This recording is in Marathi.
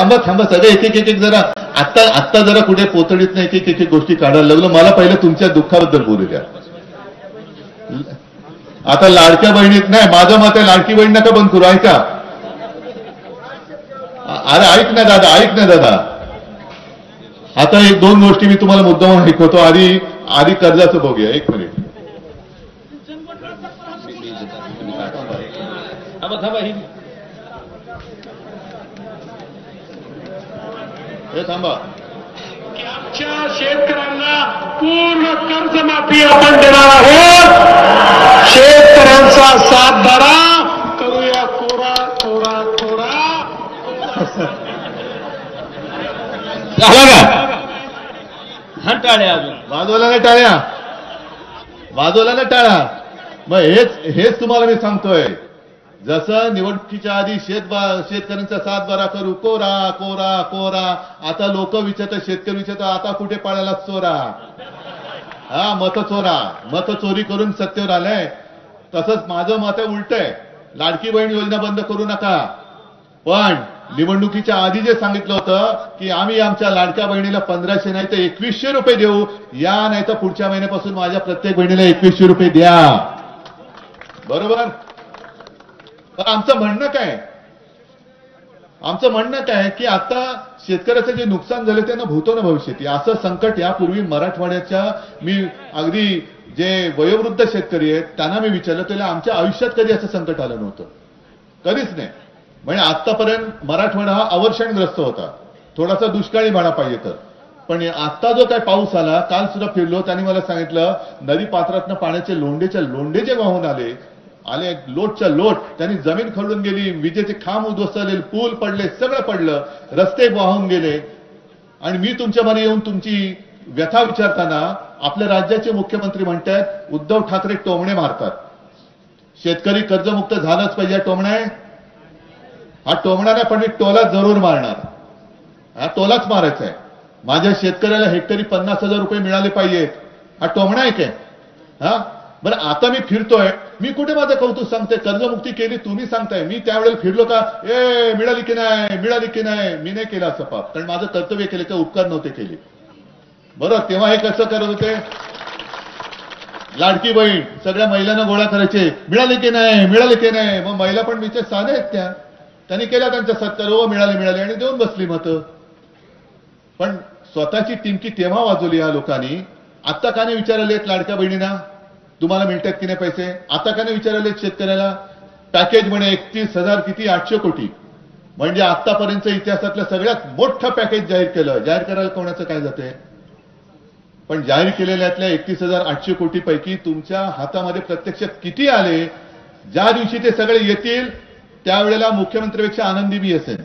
थांबा थांबा सगळे एक एक जरा आत्ता जरा कुठे पोतडीत नाही एक गोष्टी काढायला लागलो. मला पहिलं तुमच्या दुःखाबद्दल बोलू द्या. आता लाडक्या बहिणीत नाही, माझं मत आहे लाडकी बहीण नका बंद करू. ऐका, अरे ऐक ना दादा. आता एक दोन गोष्टी मी तुम्हाला मुद्दाम ऐकवतो. आधी कर्जाचं बघूया. एक मिनिट हे थांबा. आमच्या शेतकऱ्यांना पूर्ण कर्जमाफी आपण देणार आहोत. शेतकऱ्यांचा साथ धरा, करूया कोरा कोरा कोरा. झाला का? हा टाळ्या अजून वाजवला ना टाळ्या. मग हेच तुम्हाला मी सांगतोय. जसं निवडणुकीच्या आधी शेतकऱ्यांचा सात बारा करू, कोरा कोरा कोरा. आता लोक विचारतात, शेतकरी विचारतात, आता कुठे पाळायला चोरा. हा, मत चोरी करून सत्तेवर आलंय. तसंच माझं मत आहे उलट आहे. लाडकी बहीण योजना बंद करू नका, पण निवडणुकीच्या आधी जे सांगितलं होतं की आम्ही आमच्या लाडक्या बहिणीला 1500 नाही तर 2100 रुपये देऊ, या नाही तर पुढच्या महिन्यापासून माझ्या प्रत्येक बहिणीला 2100 रुपये द्या. बरोबर. आमचं म्हणणं काय की आता शेतकऱ्याचं जे नुकसान झालं त्यांना भूतो ना भविष्यती. असं संकट यापूर्वी मराठवाड्याच्या मी अगदी जे वयोवृद्ध शेतकरी आहेत त्यांना मी विचारलं, त्याला आमच्या आयुष्यात कधी असं संकट आलं नव्हतं, कधीच नाही. म्हणजे आतापर्यंत मराठवाडा हा अवर्षणग्रस्त होता, थोडासा दुष्काळी म्हणा पाहिजे तर. पण आता जो काय पाऊस आला, काल सुद्धा फिरलो, त्यांनी मला सांगितलं नदी पात्रातनं पाण्याचे लोंढे जे वाहून आले लोटच्या लोट. त्यांनी जमीन खरडून गेली, विजेचे खांब उद्ध्वस्त झाले, पूल पडले, सगळं पडलं, रस्ते वाहून गेले. आणि मी तुमच्या मध्ये येऊन तुमची व्यथा विचारताना आपल्या राज्याचे मुख्यमंत्री म्हणतात उद्धव ठाकरे टोमणे मारतात. शेतकरी कर्जमुक्त झालंच पाहिजे. टोमणा आहे हा, टोमणा नाही, पण मी टोला जरूर मारणार. हा टोलाच मारायचा आहे. माझ्या शेतकऱ्याला हेक्टरी 50,000 रुपये मिळाले पाहिजेत. हा टोमणा आहे काय? हा बरं, आता मी फिरतोय, मी कुठे माझं कौतुक सांगते, कर्जमुक्ती केली तुम्ही सांगताय. मी त्यावेळेला फिरलो का मिळाली की नाही, मी नाही केलं असं पाप, कारण माझं कर्तव्य केले का उपकार नव्हते केले. बरोबर. तेव्हा हे कसं करत होते, लाडकी बहीण सगळ्या महिलांना गोळा करायचे, मिळाली की नाही. मग महिला पण विचार साधे आहेत, त्यांनी केला त्यांचा सत्कार, मिळाले आणि देऊन बसली मतं. पण स्वतःची टिमकी तेव्हा वाजवली या लोकांनी. आता का नाही विचारलेत लाडक्या बहिणींना तुम्हाला मिळतात की नाही पैसे? आता का नाही विचारलेत शेतकऱ्याला? पॅकेज म्हणे 31,000 किती 800 कोटी, म्हणजे आतापर्यंत इतिहासातलं सगळ्यात मोठं पॅकेज जाहीर केलं. जाहीर करायला कोणाचं काय जाते? पण जाहीर केलेल्यातल्या 31,800 कोटी पैकी तुमच्या हातामध्ये प्रत्यक्ष किती आले? ज्या दिवशी ते सगळे येतील त्यावेळेला मुख्यमंत्र्यापेक्षा आनंदी मी असेल.